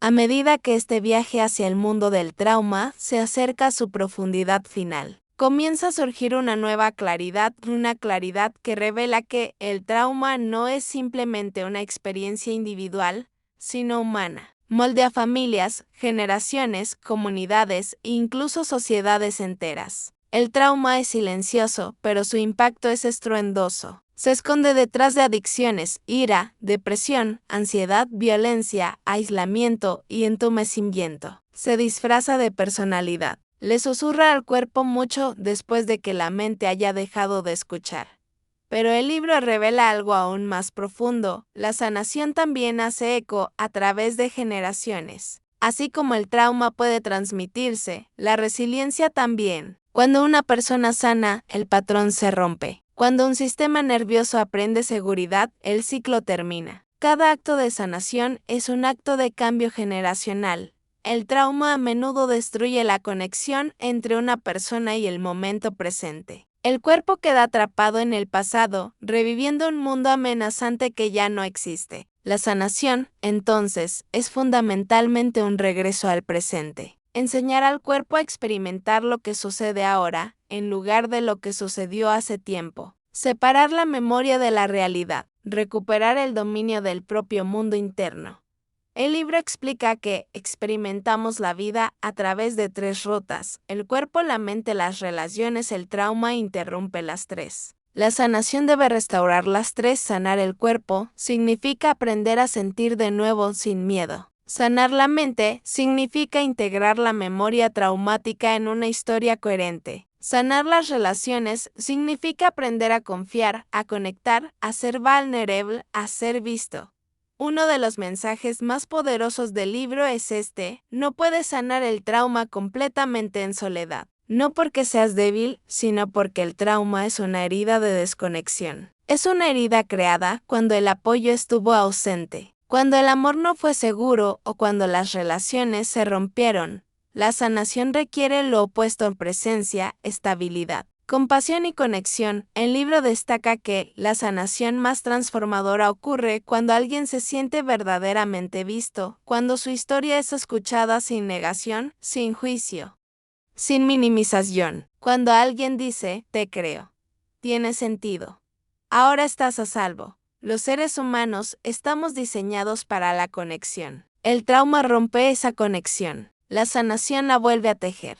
A medida que este viaje hacia el mundo del trauma se acerca a su profundidad final, comienza a surgir una nueva claridad, una claridad que revela que el trauma no es simplemente una experiencia individual, sino humana. Moldea familias, generaciones, comunidades e incluso sociedades enteras. El trauma es silencioso, pero su impacto es estruendoso. Se esconde detrás de adicciones, ira, depresión, ansiedad, violencia, aislamiento y entumecimiento. Se disfraza de personalidad. Le susurra al cuerpo mucho después de que la mente haya dejado de escuchar. Pero el libro revela algo aún más profundo. La sanación también hace eco a través de generaciones. Así como el trauma puede transmitirse, la resiliencia también. Cuando una persona sana, el patrón se rompe. Cuando un sistema nervioso aprende seguridad, el ciclo termina. Cada acto de sanación es un acto de cambio generacional. El trauma a menudo destruye la conexión entre una persona y el momento presente. El cuerpo queda atrapado en el pasado, reviviendo un mundo amenazante que ya no existe. La sanación, entonces, es fundamentalmente un regreso al presente. Enseñar al cuerpo a experimentar lo que sucede ahora, en lugar de lo que sucedió hace tiempo. Separar la memoria de la realidad. Recuperar el dominio del propio mundo interno. El libro explica que experimentamos la vida a través de 3 rutas: el cuerpo, la mente, las relaciones. El trauma interrumpe las 3. La sanación debe restaurar las 3. Sanar el cuerpo significa aprender a sentir de nuevo sin miedo. Sanar la mente significa integrar la memoria traumática en una historia coherente. Sanar las relaciones significa aprender a confiar, a conectar, a ser vulnerable, a ser visto. Uno de los mensajes más poderosos del libro es este: no puedes sanar el trauma completamente en soledad. No porque seas débil, sino porque el trauma es una herida de desconexión. Es una herida creada cuando el apoyo estuvo ausente, cuando el amor no fue seguro o cuando las relaciones se rompieron. La sanación requiere lo opuesto en presencia, estabilidad. Compasión y conexión. El libro destaca que la sanación más transformadora ocurre cuando alguien se siente verdaderamente visto, cuando su historia es escuchada sin negación, sin juicio, sin minimización. Cuando alguien dice, te creo. Tiene sentido. Ahora estás a salvo. Los seres humanos estamos diseñados para la conexión. El trauma rompe esa conexión. La sanación la vuelve a tejer.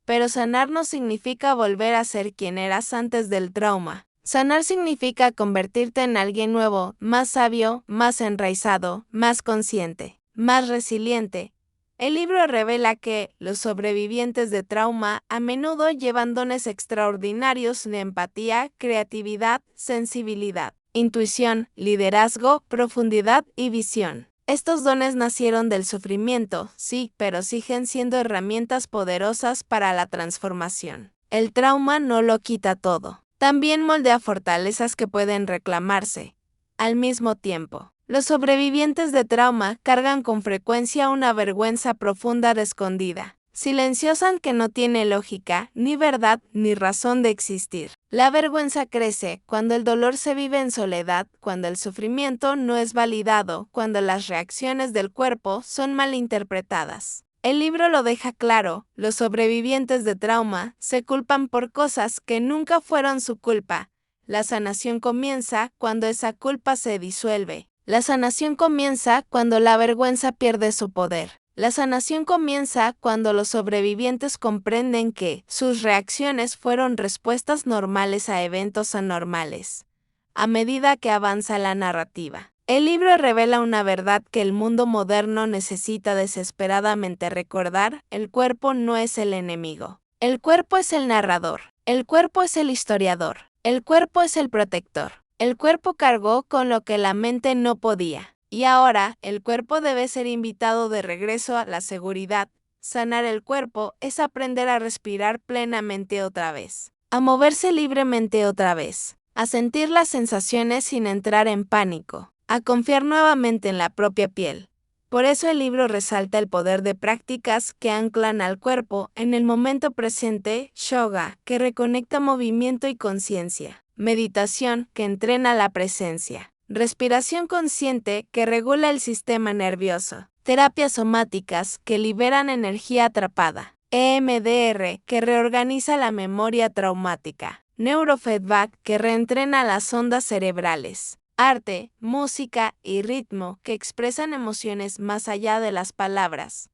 Pero sanar no significa volver a ser quien eras antes del trauma. Sanar significa convertirte en alguien nuevo, más sabio, más enraizado, más consciente, más resiliente. El libro revela que los sobrevivientes de trauma a menudo llevan dones extraordinarios de empatía, creatividad, sensibilidad, intuición, liderazgo, profundidad y visión. Estos dones nacieron del sufrimiento, sí, pero siguen siendo herramientas poderosas para la transformación. El trauma no lo quita todo. También moldea fortalezas que pueden reclamarse. Al mismo tiempo, los sobrevivientes de trauma cargan con frecuencia una vergüenza profunda escondida, silenciosa, que no tiene lógica, ni verdad, ni razón de existir. La vergüenza crece cuando el dolor se vive en soledad, cuando el sufrimiento no es validado, cuando las reacciones del cuerpo son malinterpretadas. El libro lo deja claro: los sobrevivientes de trauma se culpan por cosas que nunca fueron su culpa. La sanación comienza cuando esa culpa se disuelve. La sanación comienza cuando la vergüenza pierde su poder. La sanación comienza cuando los sobrevivientes comprenden que sus reacciones fueron respuestas normales a eventos anormales. A medida que avanza la narrativa, el libro revela una verdad que el mundo moderno necesita desesperadamente recordar: el cuerpo no es el enemigo. El cuerpo es el narrador. El cuerpo es el historiador. El cuerpo es el protector. El cuerpo cargó con lo que la mente no podía. Y ahora, el cuerpo debe ser invitado de regreso a la seguridad. Sanar el cuerpo es aprender a respirar plenamente otra vez, a moverse libremente otra vez, a sentir las sensaciones sin entrar en pánico, a confiar nuevamente en la propia piel. Por eso el libro resalta el poder de prácticas que anclan al cuerpo en el momento presente: yoga, que reconecta movimiento y conciencia; meditación, que entrena la presencia; respiración consciente, que regula el sistema nervioso; Terapias somáticas que liberan energía atrapada. EMDR, que reorganiza la memoria traumática. Neurofeedback, que reentrena las ondas cerebrales. Arte, música y ritmo que expresan emociones más allá de las palabras.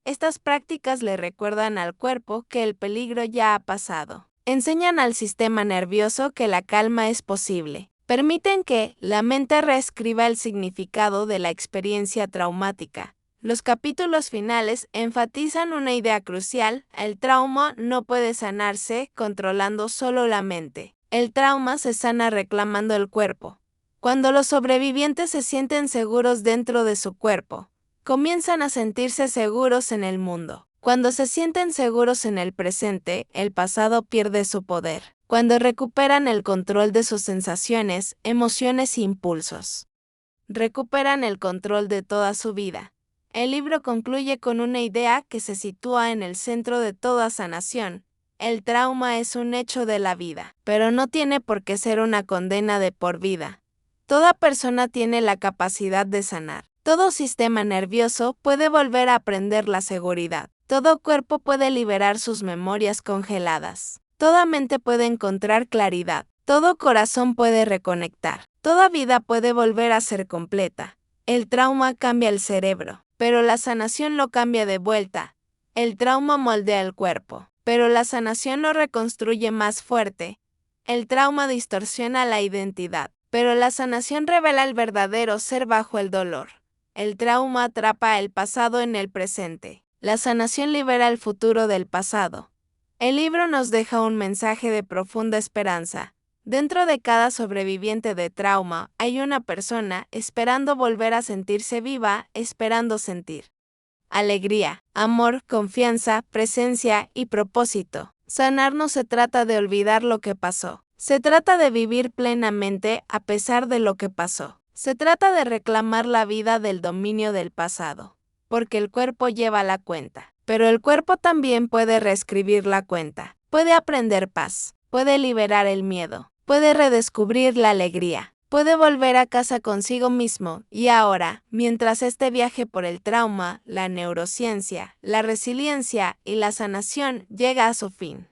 Estas prácticas le recuerdan al cuerpo que el peligro ya ha pasado. Enseñan al sistema nervioso que la calma es posible. Permiten que la mente reescriba el significado de la experiencia traumática. Los capítulos finales enfatizan una idea crucial: el trauma no puede sanarse controlando solo la mente. El trauma se sana reclamando el cuerpo. Cuando los sobrevivientes se sienten seguros dentro de su cuerpo, comienzan a sentirse seguros en el mundo. Cuando se sienten seguros en el presente, el pasado pierde su poder. Cuando recuperan el control de sus sensaciones, emociones e impulsos, recuperan el control de toda su vida. El libro concluye con una idea que se sitúa en el centro de toda sanación. El trauma es un hecho de la vida, pero no tiene por qué ser una condena de por vida. Toda persona tiene la capacidad de sanar. Todo sistema nervioso puede volver a aprender la seguridad. Todo cuerpo puede liberar sus memorias congeladas. Toda mente puede encontrar claridad. Todo corazón puede reconectar. Toda vida puede volver a ser completa. El trauma cambia el cerebro, pero la sanación lo cambia de vuelta. El trauma moldea el cuerpo, pero la sanación lo reconstruye más fuerte. El trauma distorsiona la identidad, pero la sanación revela el verdadero ser bajo el dolor. El trauma atrapa el pasado en el presente. La sanación libera el futuro del pasado. El libro nos deja un mensaje de profunda esperanza. Dentro de cada sobreviviente de trauma hay una persona esperando volver a sentirse viva, esperando sentir alegría, amor, confianza, presencia y propósito. Sanar no se trata de olvidar lo que pasó. Se trata de vivir plenamente a pesar de lo que pasó. Se trata de reclamar la vida del dominio del pasado, porque el cuerpo lleva la cuenta. Pero el cuerpo también puede reescribir la cuenta. Puede aprender paz, puede liberar el miedo, puede redescubrir la alegría, puede volver a casa consigo mismo. Y ahora, mientras este viaje por el trauma, la neurociencia, la resiliencia y la sanación llega a su fin,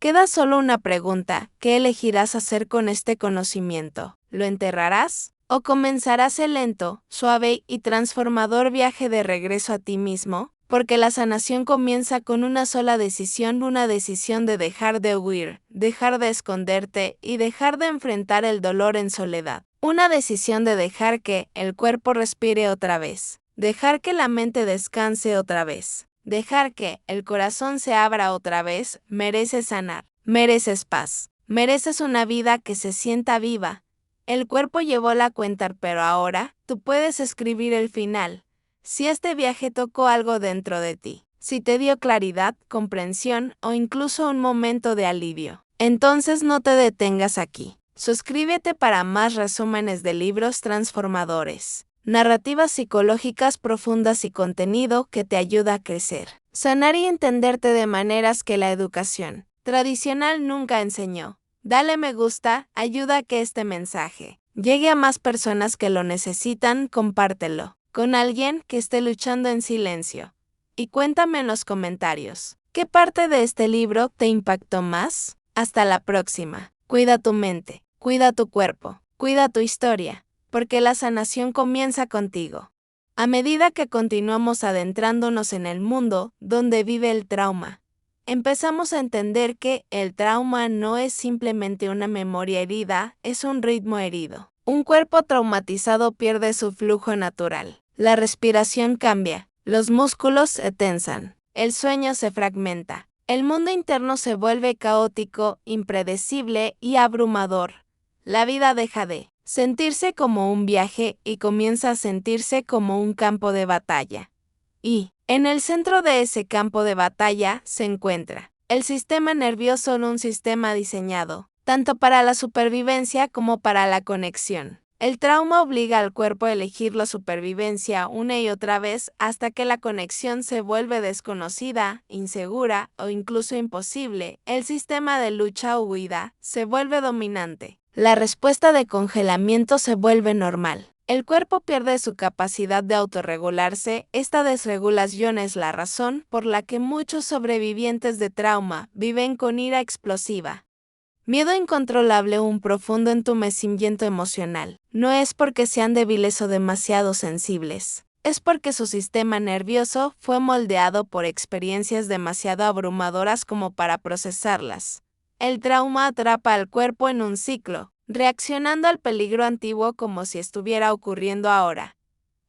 queda solo una pregunta: ¿qué elegirás hacer con este conocimiento? ¿Lo enterrarás? ¿O comenzarás el lento, suave y transformador viaje de regreso a ti mismo? Porque la sanación comienza con una sola decisión, una decisión de dejar de huir, dejar de esconderte y dejar de enfrentar el dolor en soledad. Una decisión de dejar que el cuerpo respire otra vez, dejar que la mente descanse otra vez, dejar que el corazón se abra otra vez. Mereces sanar, mereces paz, mereces una vida que se sienta viva. El cuerpo llevó la cuenta, pero ahora tú puedes escribir el final. Si este viaje tocó algo dentro de ti, si te dio claridad, comprensión o incluso un momento de alivio, entonces no te detengas aquí. Suscríbete para más resúmenes de libros transformadores, narrativas psicológicas profundas y contenido que te ayuda a crecer, sanar y entenderte de maneras que la educación tradicional nunca enseñó. Dale me gusta, ayuda a que este mensaje llegue a más personas que lo necesitan. Compártelo con alguien que esté luchando en silencio. Y cuéntame en los comentarios, ¿qué parte de este libro te impactó más? Hasta la próxima. Cuida tu mente, cuida tu cuerpo, cuida tu historia, porque la sanación comienza contigo. A medida que continuamos adentrándonos en el mundo donde vive el trauma, empezamos a entender que el trauma no es simplemente una memoria herida, es un ritmo herido. Un cuerpo traumatizado pierde su flujo natural. La respiración cambia, los músculos se tensan, el sueño se fragmenta, el mundo interno se vuelve caótico, impredecible y abrumador. La vida deja de sentirse como un viaje y comienza a sentirse como un campo de batalla. Y, en el centro de ese campo de batalla se encuentra el sistema nervioso, un sistema diseñado tanto para la supervivencia como para la conexión. El trauma obliga al cuerpo a elegir la supervivencia una y otra vez hasta que la conexión se vuelve desconocida, insegura o incluso imposible. El sistema de lucha o huida se vuelve dominante. La respuesta de congelamiento se vuelve normal. El cuerpo pierde su capacidad de autorregularse. Esta desregulación es la razón por la que muchos sobrevivientes de trauma viven con ira explosiva, miedo incontrolable o un profundo entumecimiento emocional. No es porque sean débiles o demasiado sensibles. Es porque su sistema nervioso fue moldeado por experiencias demasiado abrumadoras como para procesarlas. El trauma atrapa al cuerpo en un ciclo, reaccionando al peligro antiguo como si estuviera ocurriendo ahora.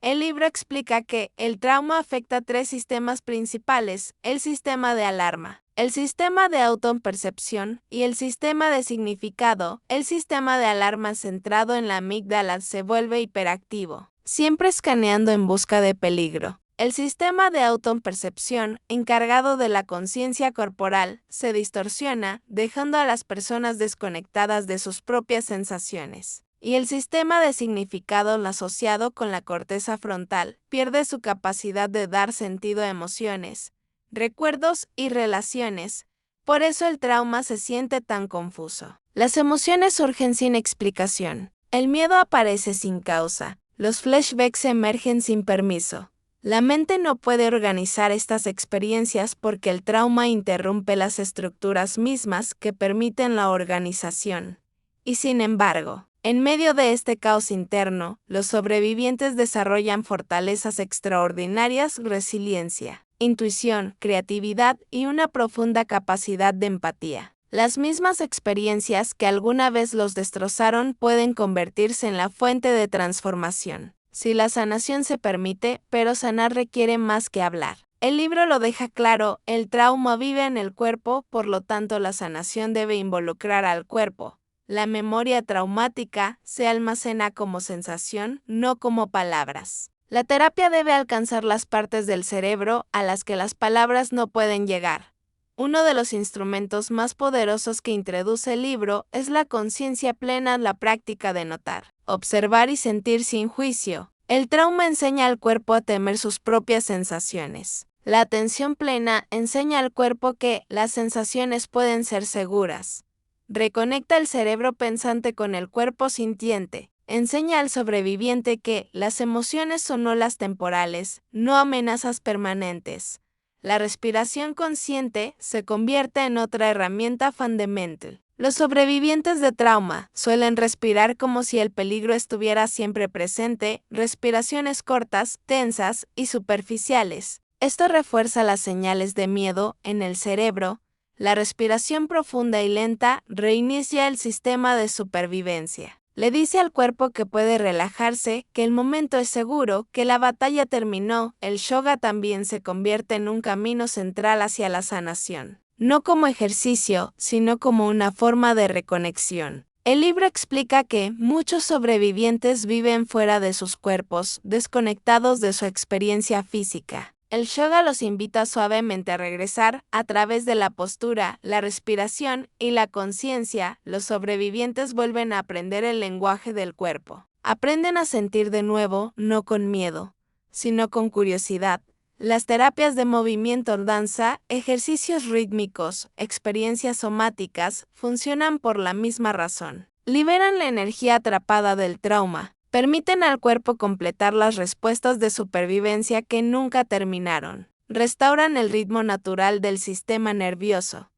El libro explica que el trauma afecta tres sistemas principales: el sistema de alarma, el sistema de autopercepción y el sistema de significado. El sistema de alarma centrado en la amígdala se vuelve hiperactivo, siempre escaneando en busca de peligro. El sistema de autopercepción, encargado de la conciencia corporal, se distorsiona, dejando a las personas desconectadas de sus propias sensaciones. Y el sistema de significado, asociado con la corteza frontal, pierde su capacidad de dar sentido a emociones, recuerdos y relaciones. Por eso el trauma se siente tan confuso. Las emociones surgen sin explicación. El miedo aparece sin causa. Los flashbacks emergen sin permiso. La mente no puede organizar estas experiencias porque el trauma interrumpe las estructuras mismas que permiten la organización. Y sin embargo, en medio de este caos interno, los sobrevivientes desarrollan fortalezas extraordinarias: resiliencia, intuición, creatividad y una profunda capacidad de empatía. Las mismas experiencias que alguna vez los destrozaron pueden convertirse en la fuente de transformación, si la sanación se permite, pero sanar requiere más que hablar. El libro lo deja claro: el trauma vive en el cuerpo, por lo tanto la sanación debe involucrar al cuerpo. La memoria traumática se almacena como sensación, no como palabras. La terapia debe alcanzar las partes del cerebro a las que las palabras no pueden llegar. Uno de los instrumentos más poderosos que introduce el libro es la conciencia plena, la práctica de notar, observar y sentir sin juicio. El trauma enseña al cuerpo a temer sus propias sensaciones. La atención plena enseña al cuerpo que las sensaciones pueden ser seguras. Reconecta el cerebro pensante con el cuerpo sintiente. Enseña al sobreviviente que las emociones son olas temporales, no amenazas permanentes. La respiración consciente se convierte en otra herramienta fundamental. Los sobrevivientes de trauma suelen respirar como si el peligro estuviera siempre presente, respiraciones cortas, tensas y superficiales. Esto refuerza las señales de miedo en el cerebro. La respiración profunda y lenta reinicia el sistema de supervivencia. Le dice al cuerpo que puede relajarse, que el momento es seguro, que la batalla terminó. El yoga también se convierte en un camino central hacia la sanación, no como ejercicio, sino como una forma de reconexión. El libro explica que muchos sobrevivientes viven fuera de sus cuerpos, desconectados de su experiencia física. El yoga los invita suavemente a regresar a través de la postura, la respiración y la conciencia. Los sobrevivientes vuelven a aprender el lenguaje del cuerpo. Aprenden a sentir de nuevo, no con miedo, sino con curiosidad. Las terapias de movimiento, danza, ejercicios rítmicos, experiencias somáticas funcionan por la misma razón. Liberan la energía atrapada del trauma. Permiten al cuerpo completar las respuestas de supervivencia que nunca terminaron. Restauran el ritmo natural del sistema nervioso.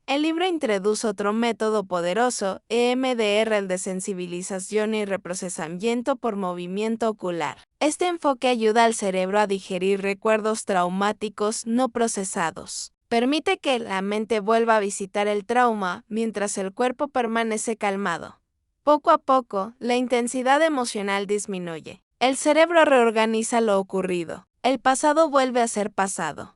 El libro introduce otro método poderoso, EMDR, el de sensibilización y reprocesamiento por movimiento ocular. Este enfoque ayuda al cerebro a digerir recuerdos traumáticos no procesados. Permite que la mente vuelva a visitar el trauma mientras el cuerpo permanece calmado. Poco a poco, la intensidad emocional disminuye. El cerebro reorganiza lo ocurrido. El pasado vuelve a ser pasado.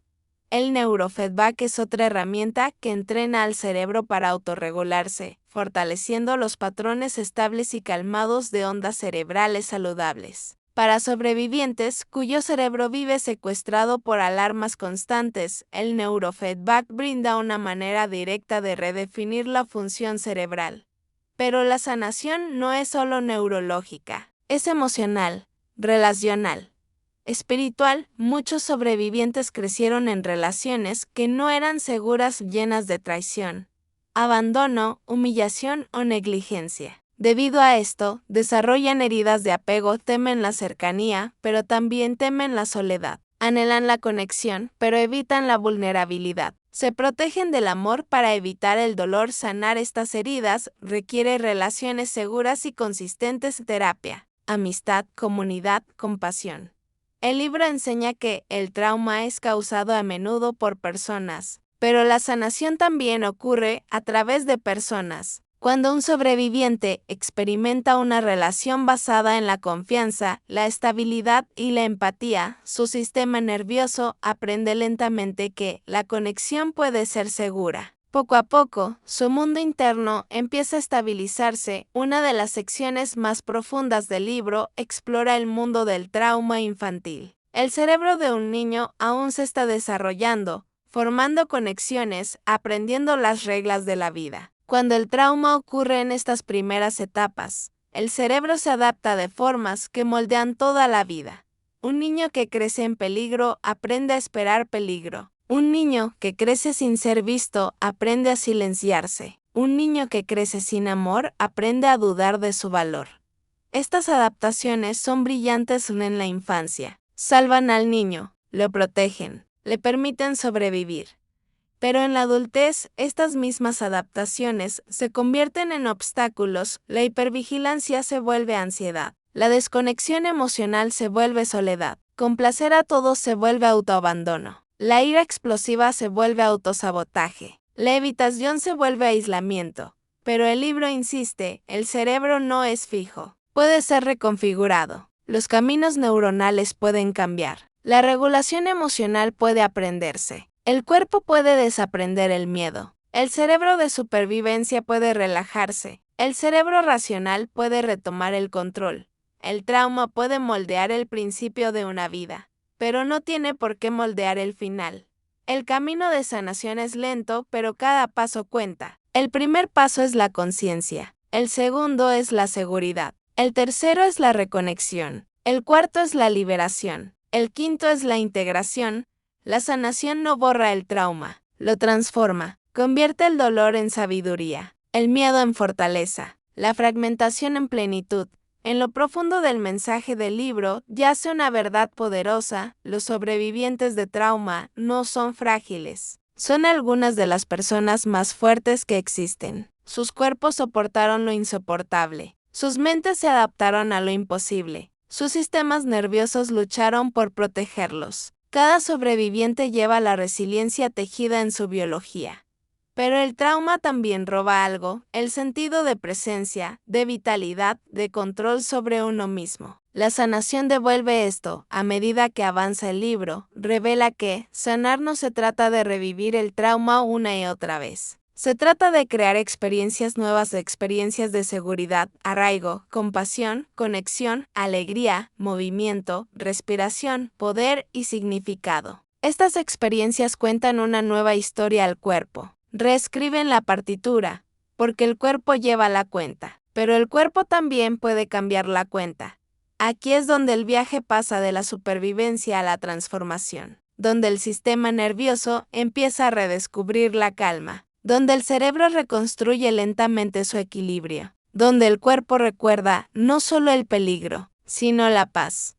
El neurofeedback es otra herramienta que entrena al cerebro para autorregularse, fortaleciendo los patrones estables y calmados de ondas cerebrales saludables. Para sobrevivientes cuyo cerebro vive secuestrado por alarmas constantes, el neurofeedback brinda una manera directa de redefinir la función cerebral. Pero la sanación no es solo neurológica, es emocional, relacional, espiritual. Muchos sobrevivientes crecieron en relaciones que no eran seguras, llenas de traición, abandono, humillación o negligencia. Debido a esto, desarrollan heridas de apego, temen la cercanía, pero también temen la soledad. Anhelan la conexión, pero evitan la vulnerabilidad. Se protegen del amor para evitar el dolor. Sanar estas heridas requiere relaciones seguras y consistentes, terapia, amistad, comunidad, compasión. El libro enseña que el trauma es causado a menudo por personas, pero la sanación también ocurre a través de personas. Cuando un sobreviviente experimenta una relación basada en la confianza, la estabilidad y la empatía, su sistema nervioso aprende lentamente que la conexión puede ser segura. Poco a poco, su mundo interno empieza a estabilizarse. Una de las secciones más profundas del libro explora el mundo del trauma infantil. El cerebro de un niño aún se está desarrollando, formando conexiones, aprendiendo las reglas de la vida. Cuando el trauma ocurre en estas primeras etapas, el cerebro se adapta de formas que moldean toda la vida. Un niño que crece en peligro aprende a esperar peligro. Un niño que crece sin ser visto aprende a silenciarse. Un niño que crece sin amor aprende a dudar de su valor. Estas adaptaciones son brillantes en la infancia. Salvan al niño, lo protegen, le permiten sobrevivir. Pero en la adultez, estas mismas adaptaciones se convierten en obstáculos. La hipervigilancia se vuelve ansiedad. La desconexión emocional se vuelve soledad. Complacer a todos se vuelve autoabandono. La ira explosiva se vuelve autosabotaje. La evitación se vuelve aislamiento. Pero el libro insiste, el cerebro no es fijo. Puede ser reconfigurado. Los caminos neuronales pueden cambiar. La regulación emocional puede aprenderse. El cuerpo puede desaprender el miedo. El cerebro de supervivencia puede relajarse. El cerebro racional puede retomar el control. El trauma puede moldear el principio de una vida, pero no tiene por qué moldear el final. El camino de sanación es lento, pero cada paso cuenta. El primer paso es la conciencia. El segundo es la seguridad. El tercero es la reconexión. El cuarto es la liberación. El quinto es la integración. La sanación no borra el trauma, lo transforma, convierte el dolor en sabiduría, el miedo en fortaleza, la fragmentación en plenitud. En lo profundo del mensaje del libro yace una verdad poderosa: los sobrevivientes de trauma no son frágiles. Son algunas de las personas más fuertes que existen. Sus cuerpos soportaron lo insoportable, sus mentes se adaptaron a lo imposible, sus sistemas nerviosos lucharon por protegerlos. Cada sobreviviente lleva la resiliencia tejida en su biología. Pero el trauma también roba algo: el sentido de presencia, de vitalidad, de control sobre uno mismo. La sanación devuelve esto. A medida que avanza el libro, revela que sanar no se trata de revivir el trauma una y otra vez. Se trata de crear experiencias nuevas, experiencias de seguridad, arraigo, compasión, conexión, alegría, movimiento, respiración, poder y significado. Estas experiencias cuentan una nueva historia al cuerpo. Reescriben la partitura, porque el cuerpo lleva la cuenta, pero el cuerpo también puede cambiar la cuenta. Aquí es donde el viaje pasa de la supervivencia a la transformación, donde el sistema nervioso empieza a redescubrir la calma, donde el cerebro reconstruye lentamente su equilibrio, donde el cuerpo recuerda no solo el peligro, sino la paz.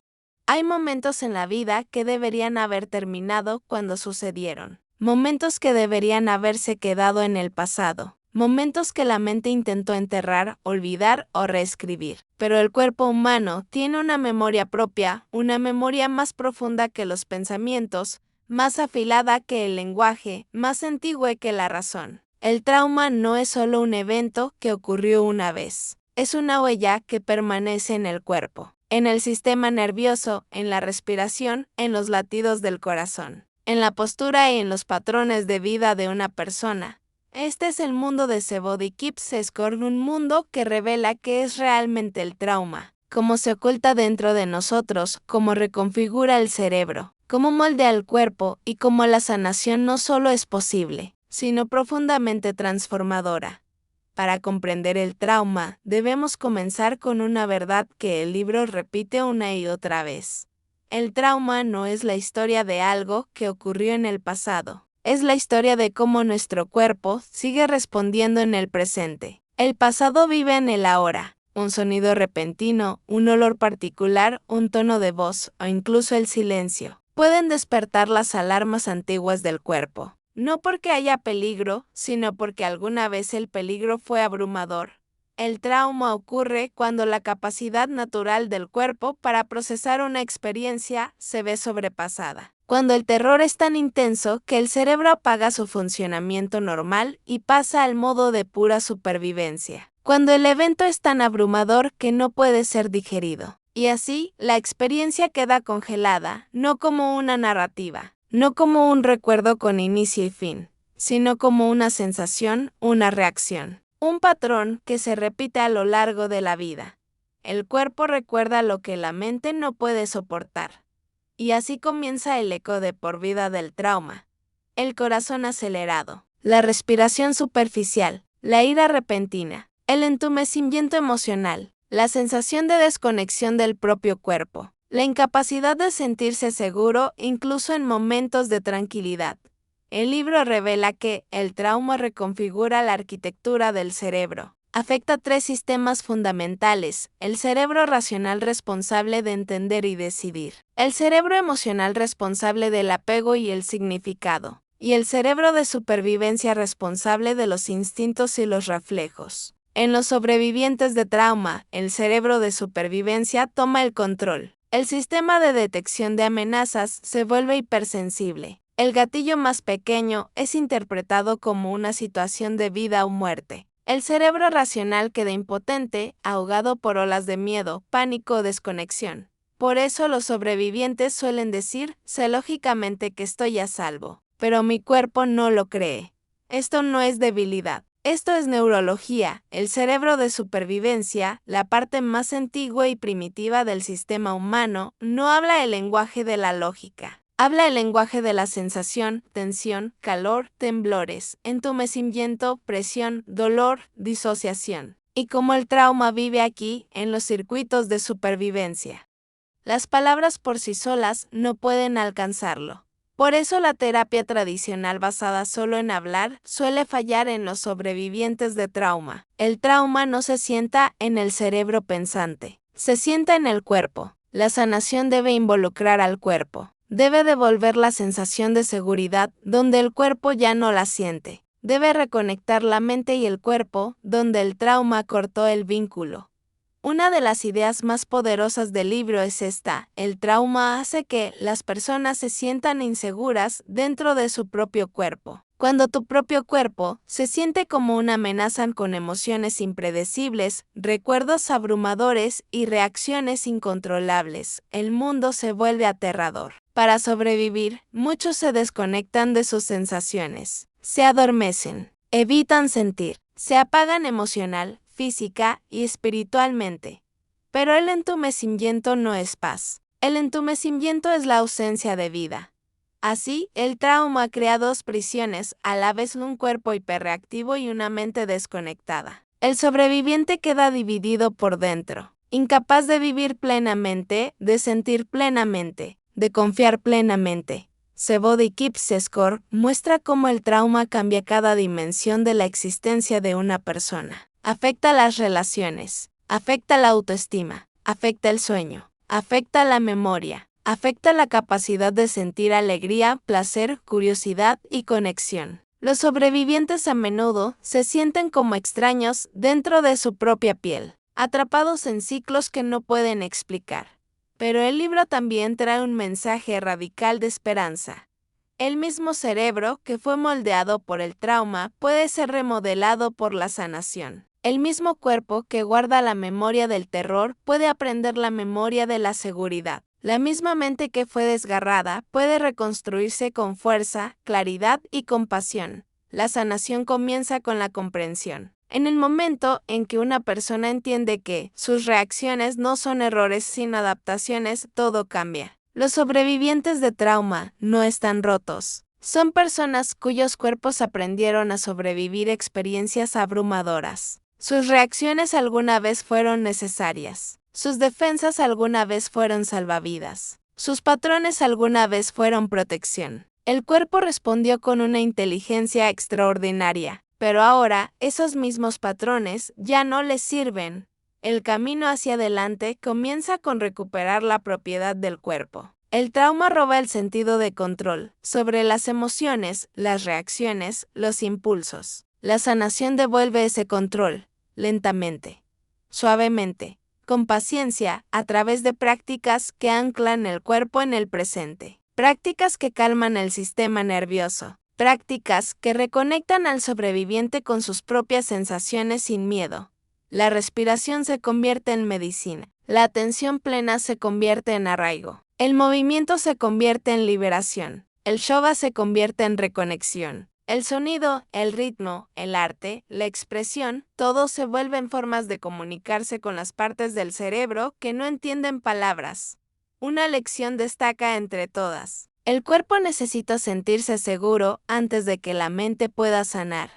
Hay momentos en la vida que deberían haber terminado cuando sucedieron, momentos que deberían haberse quedado en el pasado, momentos que la mente intentó enterrar, olvidar o reescribir. Pero el cuerpo humano tiene una memoria propia, una memoria más profunda que los pensamientos, más afilada que el lenguaje, más antigua que la razón. El trauma no es solo un evento que ocurrió una vez, es una huella que permanece en el cuerpo, en el sistema nervioso, en la respiración, en los latidos del corazón, en la postura y en los patrones de vida de una persona. Este es el mundo de Sebody Kipseskor, un mundo que revela qué es realmente el trauma, cómo se oculta dentro de nosotros, cómo reconfigura el cerebro, cómo moldea el cuerpo y cómo la sanación no solo es posible, sino profundamente transformadora. Para comprender el trauma, debemos comenzar con una verdad que el libro repite una y otra vez. El trauma no es la historia de algo que ocurrió en el pasado, es la historia de cómo nuestro cuerpo sigue respondiendo en el presente. El pasado vive en el ahora. Un sonido repentino, un olor particular, un tono de voz o incluso el silencio pueden despertar las alarmas antiguas del cuerpo. No porque haya peligro, sino porque alguna vez el peligro fue abrumador. El trauma ocurre cuando la capacidad natural del cuerpo para procesar una experiencia se ve sobrepasada. Cuando el terror es tan intenso que el cerebro apaga su funcionamiento normal y pasa al modo de pura supervivencia. Cuando el evento es tan abrumador que no puede ser digerido. Y así, la experiencia queda congelada, no como una narrativa, no como un recuerdo con inicio y fin, sino como una sensación, una reacción. Un patrón que se repite a lo largo de la vida. El cuerpo recuerda lo que la mente no puede soportar. Y así comienza el eco de por vida del trauma. El corazón acelerado, la respiración superficial, la ira repentina, el entumecimiento emocional, la sensación de desconexión del propio cuerpo, la incapacidad de sentirse seguro incluso en momentos de tranquilidad. El libro revela que el trauma reconfigura la arquitectura del cerebro. Afecta 3 sistemas fundamentales: el cerebro racional responsable de entender y decidir, el cerebro emocional responsable del apego y el significado, y el cerebro de supervivencia responsable de los instintos y los reflejos. En los sobrevivientes de trauma, el cerebro de supervivencia toma el control. El sistema de detección de amenazas se vuelve hipersensible. El gatillo más pequeño es interpretado como una situación de vida o muerte. El cerebro racional queda impotente, ahogado por olas de miedo, pánico o desconexión. Por eso los sobrevivientes suelen decir, sé lógicamente que estoy a salvo, pero mi cuerpo no lo cree. Esto no es debilidad. Esto es neurología. El cerebro de supervivencia, la parte más antigua y primitiva del sistema humano, no habla el lenguaje de la lógica. Habla el lenguaje de la sensación, tensión, calor, temblores, entumecimiento, presión, dolor, disociación. Y como el trauma vive aquí, en los circuitos de supervivencia. Las palabras por sí solas no pueden alcanzarlo. Por eso la terapia tradicional basada solo en hablar suele fallar en los sobrevivientes de trauma. El trauma no se sienta en el cerebro pensante, se sienta en el cuerpo. La sanación debe involucrar al cuerpo. Debe devolver la sensación de seguridad donde el cuerpo ya no la siente. Debe reconectar la mente y el cuerpo donde el trauma cortó el vínculo. Una de las ideas más poderosas del libro es esta: el trauma hace que las personas se sientan inseguras dentro de su propio cuerpo. Cuando tu propio cuerpo se siente como una amenaza con emociones impredecibles, recuerdos abrumadores y reacciones incontrolables, el mundo se vuelve aterrador. Para sobrevivir, muchos se desconectan de sus sensaciones, se adormecen, evitan sentir, se apagan emocional, física y espiritualmente. Pero el entumecimiento no es paz. El entumecimiento es la ausencia de vida. Así, el trauma crea 2 prisiones, a la vez un cuerpo hiperreactivo y una mente desconectada. El sobreviviente queda dividido por dentro, incapaz de vivir plenamente, de sentir plenamente, de confiar plenamente. Sebody Kipseskor muestra cómo el trauma cambia cada dimensión de la existencia de una persona. Afecta las relaciones, afecta la autoestima, afecta el sueño, afecta la memoria, afecta la capacidad de sentir alegría, placer, curiosidad y conexión. Los sobrevivientes a menudo se sienten como extraños dentro de su propia piel, atrapados en ciclos que no pueden explicar. Pero el libro también trae un mensaje radical de esperanza. El mismo cerebro que fue moldeado por el trauma puede ser remodelado por la sanación. El mismo cuerpo que guarda la memoria del terror puede aprender la memoria de la seguridad. La misma mente que fue desgarrada puede reconstruirse con fuerza, claridad y compasión. La sanación comienza con la comprensión. En el momento en que una persona entiende que sus reacciones no son errores sino adaptaciones, todo cambia. Los sobrevivientes de trauma no están rotos. Son personas cuyos cuerpos aprendieron a sobrevivir experiencias abrumadoras. Sus reacciones alguna vez fueron necesarias. Sus defensas alguna vez fueron salvavidas. Sus patrones alguna vez fueron protección. El cuerpo respondió con una inteligencia extraordinaria. Pero ahora, esos mismos patrones ya no les sirven. El camino hacia adelante comienza con recuperar la propiedad del cuerpo. El trauma roba el sentido de control sobre las emociones, las reacciones, los impulsos. La sanación devuelve ese control, lentamente, suavemente, con paciencia, a través de prácticas que anclan el cuerpo en el presente. Prácticas que calman el sistema nervioso. Prácticas que reconectan al sobreviviente con sus propias sensaciones sin miedo. La respiración se convierte en medicina. La atención plena se convierte en arraigo. El movimiento se convierte en liberación. El yoga se convierte en reconexión. El sonido, el ritmo, el arte, la expresión, todo se vuelven formas de comunicarse con las partes del cerebro que no entienden palabras. Una lección destaca entre todas. El cuerpo necesita sentirse seguro antes de que la mente pueda sanar.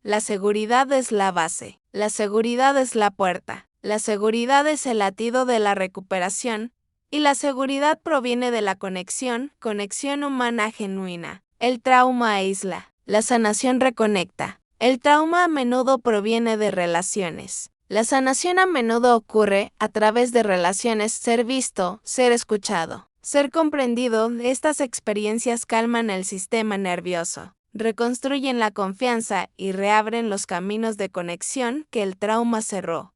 La seguridad es la base. La seguridad es la puerta. La seguridad es el latido de la recuperación. Y la seguridad proviene de la conexión humana genuina. El trauma aísla. La sanación reconecta. El trauma a menudo proviene de relaciones. La sanación a menudo ocurre a través de relaciones, ser visto, ser escuchado, ser comprendido. Estas experiencias calman el sistema nervioso, reconstruyen la confianza y reabren los caminos de conexión que el trauma cerró.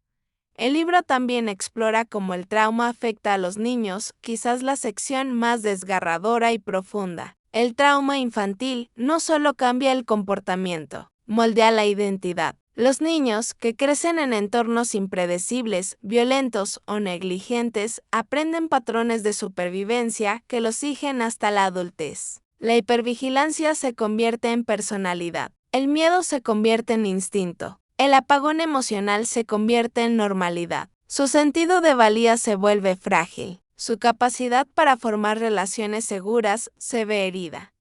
El libro también explora cómo el trauma afecta a los niños, quizás la sección más desgarradora y profunda. El trauma infantil no solo cambia el comportamiento, moldea la identidad. Los niños, que crecen en entornos impredecibles, violentos o negligentes, aprenden patrones de supervivencia que los siguen hasta la adultez. La hipervigilancia se convierte en personalidad. El miedo se convierte en instinto. El apagón emocional se convierte en normalidad. Su sentido de valía se vuelve frágil. Su capacidad para formar relaciones seguras se ve herida.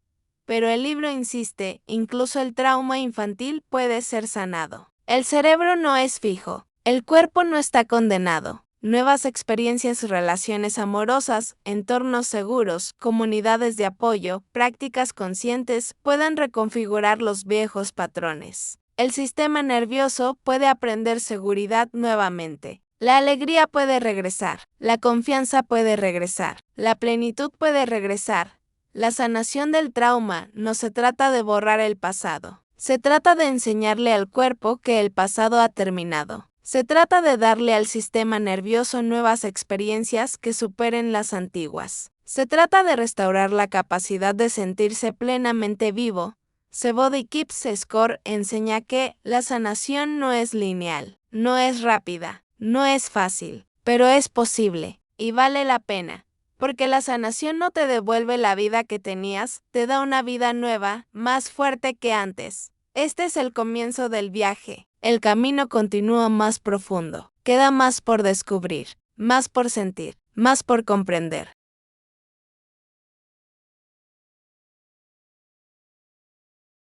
Pero el libro insiste, incluso el trauma infantil puede ser sanado. El cerebro no es fijo. El cuerpo no está condenado. Nuevas experiencias, relaciones amorosas, entornos seguros, comunidades de apoyo, prácticas conscientes pueden reconfigurar los viejos patrones. El sistema nervioso puede aprender seguridad nuevamente. La alegría puede regresar. La confianza puede regresar. La plenitud puede regresar. La sanación del trauma no se trata de borrar el pasado. Se trata de enseñarle al cuerpo que el pasado ha terminado. Se trata de darle al sistema nervioso nuevas experiencias que superen las antiguas. Se trata de restaurar la capacidad de sentirse plenamente vivo. The Body Keeps Score enseña que la sanación no es lineal, no es rápida, no es fácil, pero es posible y vale la pena. Porque la sanación no te devuelve la vida que tenías, te da una vida nueva, más fuerte que antes. Este es el comienzo del viaje. El camino continúa más profundo. Queda más por descubrir, más por sentir, más por comprender.